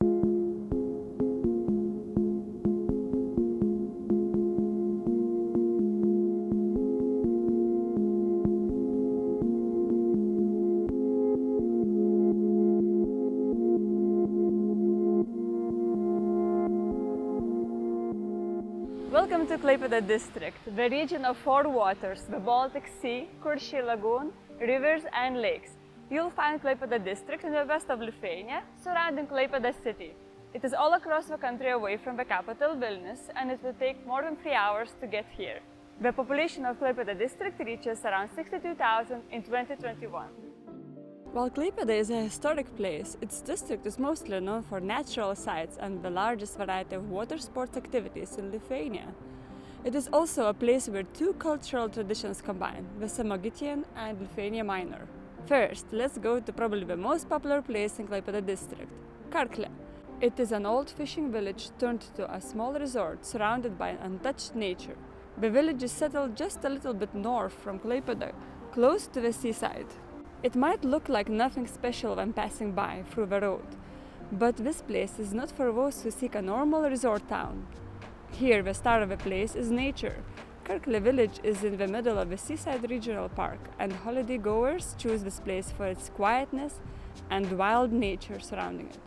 Welcome to Klaipėda district, the region of four waters, the Baltic Sea, Kuršiai Lagoon, rivers and lakes. You'll find Klaipėda district in the west of Lithuania, surrounding Klaipėda city. It is all across the country away from the capital, Vilnius, and it will take more than 3 hours to get here. The population of Klaipėda district reaches around 62,000 in 2021. While Klaipėda is a historic place, its district is mostly known for natural sites and the largest variety of water sports activities in Lithuania. It is also a place where two cultural traditions combine, the Samogitian and Lithuania Minor. First, let's go to probably the most popular place in Klaipėda district, Karklė. It is an old fishing village turned to a small resort surrounded by untouched nature. The village is settled just a little bit north from Klaipėda, close to the seaside. It might look like nothing special when passing by through the road, but this place is not for those who seek a normal resort town. Here, the star of the place is nature. Karklė village is in the middle of the Seaside Regional Park, and holiday goers choose this place for its quietness and wild nature surrounding it.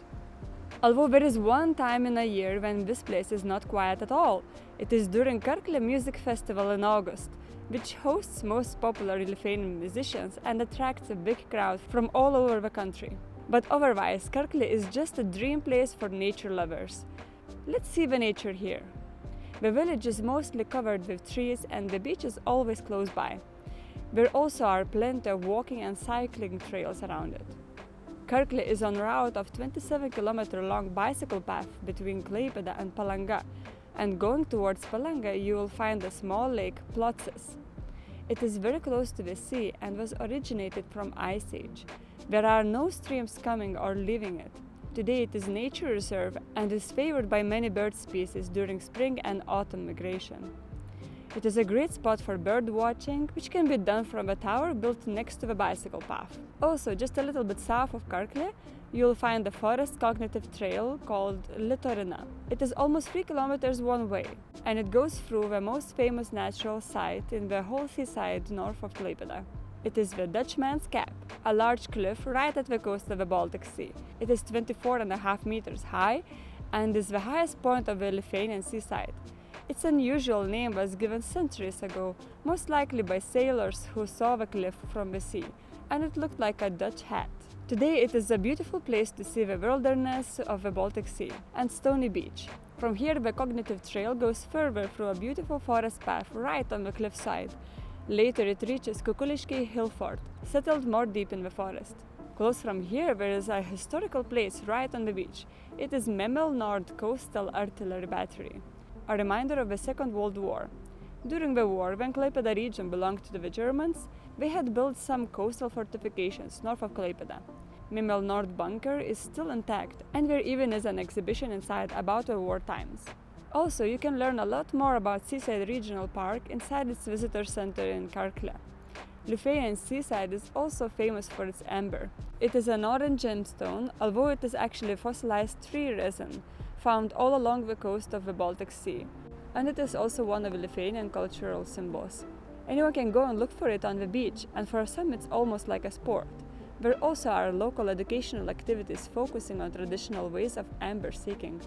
Although there is one time in a year when this place is not quiet at all, it is during Karklė Music Festival in August, which hosts most popular Lithuanian musicians and attracts a big crowd from all over the country. But otherwise, Karklė is just a dream place for nature lovers. Let's see the nature here. The village is mostly covered with trees and the beach is always close by. There also are plenty of walking and cycling trails around it. Karklė is on a route of 27-kilometer long bicycle path between Klaipėda and Palanga, and going towards Palanga you will find a small lake, Plotsis. It is very close to the sea and was originated from Ice Age. There are no streams coming or leaving it. Today it is nature reserve and is favored by many bird species during spring and autumn migration. It is a great spot for bird watching, which can be done from a tower built next to the bicycle path. Also, just a little bit south of Karklė, you'll find the forest cognitive trail called Litorina. It is almost 3 kilometers one way, and it goes through the most famous natural site in the whole seaside north of Klaipėda. It is the Dutchman's Cap, a large cliff right at the coast of the Baltic Sea. It is 24.5 meters high and is the highest point of the Lithuanian seaside. Its unusual name was given centuries ago, most likely by sailors who saw the cliff from the sea, and it looked like a Dutch hat. Today it is a beautiful place to see the wilderness of the Baltic Sea and stony beach. From here the cognitive trail goes further through a beautiful forest path right on the cliffside. Later it reaches Kukuliškiai Hill Fort, settled more deep in the forest. Close from here there is a historical place right on the beach. It is Memel Nord Coastal Artillery Battery, a reminder of the Second World War. During the war, when Klaipėda region belonged to the Germans, they had built some coastal fortifications north of Klaipėda. Memel Nord bunker is still intact, and there even is an exhibition inside about the war times. Also, you can learn a lot more about Seaside Regional Park inside its visitor center in Karklė. Lithuanian seaside is also famous for its amber. It is an orange gemstone, although it is actually fossilized tree resin, found all along the coast of the Baltic Sea. And it is also one of the Lithuanian cultural symbols. Anyone can go and look for it on the beach, and for some it's almost like a sport. There also are local educational activities focusing on traditional ways of amber seeking.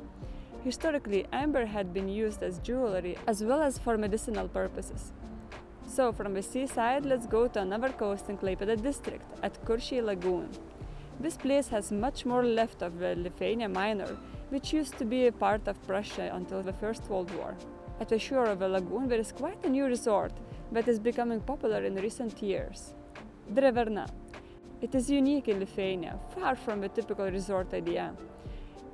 Historically, amber had been used as jewelry as well as for medicinal purposes. So from the seaside, let's go to another coast in Klaipėda district, at Kuršiai Lagoon. This place has much more left of the Lithuania Minor, which used to be a part of Prussia until the First World War. At the shore of the lagoon there is quite a new resort that is becoming popular in recent years. Dreverna. It is unique in Lithuania, far from the typical resort idea.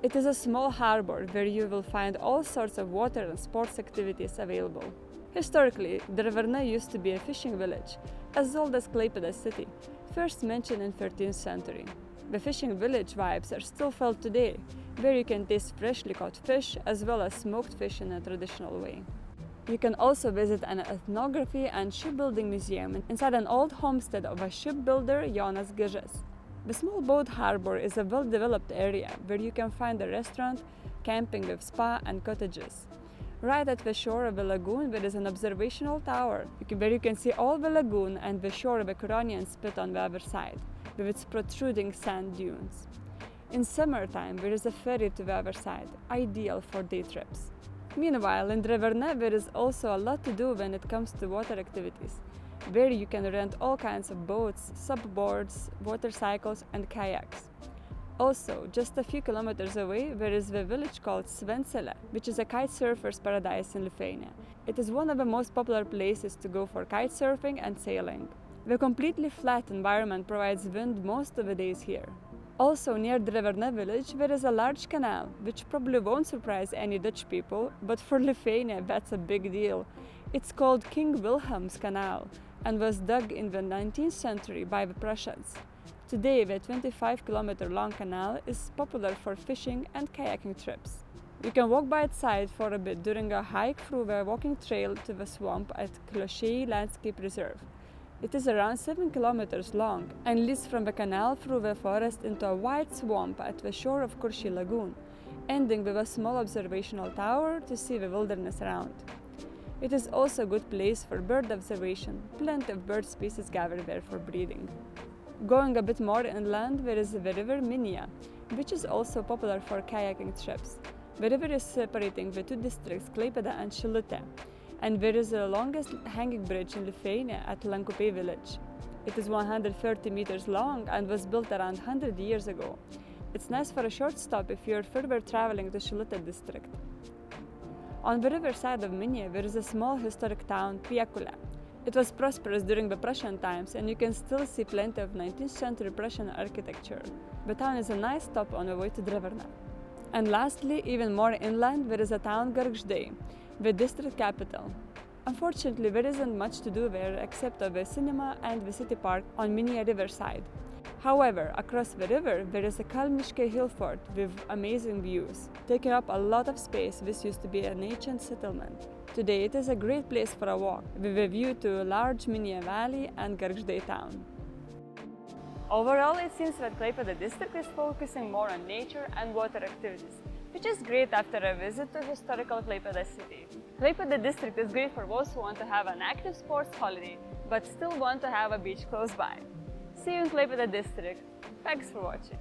It is a small harbor where you will find all sorts of water and sports activities available. Historically, Dreverna used to be a fishing village, as old as Klaipėda city, first mentioned in 13th century. The fishing village vibes are still felt today, where you can taste freshly caught fish as well as smoked fish in a traditional way. You can also visit an ethnography and shipbuilding museum inside an old homestead of a shipbuilder Jonas Gižas. The small boat harbor is a well-developed area where you can find a restaurant, camping with spa and cottages. Right at the shore of the lagoon there is an observational tower where you can see all the lagoon and the shore of the Curonian Spit on the other side, with its protruding sand dunes. In summertime there is a ferry to the other side, ideal for day trips. Meanwhile, in Dreverne there is also a lot to do when it comes to water activities. There you can rent all kinds of boats, subboards, watercycles and kayaks. Also, just a few kilometers away, there is the village called Svensele, which is a kite surfer's paradise in Lithuania. It is one of the most popular places to go for kite surfing and sailing. The completely flat environment provides wind most of the days here. Also, near Dreverne village, there is a large canal, which probably won't surprise any Dutch people, but for Lithuania that's a big deal. It's called King Wilhelm's Canal and was dug in the 19th century by the Prussians. Today, the 25-kilometer-long canal is popular for fishing and kayaking trips. You can walk by its side for a bit during a hike through the walking trail to the swamp at Klošėjai Landscape Reserve. It is around 7 kilometers long and leads from the canal through the forest into a wide swamp at the shore of Kuršiai Lagoon, ending with a small observational tower to see the wilderness around. It is also a good place for bird observation. Plenty of bird species gather there for breeding. Going a bit more inland, there is the river Minija, which is also popular for kayaking trips. The river is separating the two districts, Klaipėda and Šilutė, and there is the longest hanging bridge in Lithuania at Lankupiai village. It is 130 meters long and was built around 100 years ago. It's nice for a short stop if you're further traveling to Šilutė district. On the river side of Minija, there is a small historic town, Priekule. It was prosperous during the Prussian times and you can still see plenty of 19th century Prussian architecture. The town is a nice stop on the way to Dreverne. And lastly, even more inland, there is a town Gargždai, the district capital. Unfortunately, there isn't much to do there except of the cinema and the city park on Minija riverside. However, across the river, there is a Kalniškė hill fort with amazing views. Taking up a lot of space, this used to be an ancient settlement. Today it is a great place for a walk, with a view to a large Minija valley and Gargždai town. Overall, it seems that Klaipėda district is focusing more on nature and water activities, which is great after a visit to historical Klaipėda city. Klaipėda district is great for those who want to have an active sports holiday, but still want to have a beach close by. See you in Klaipėda district. Thanks for watching.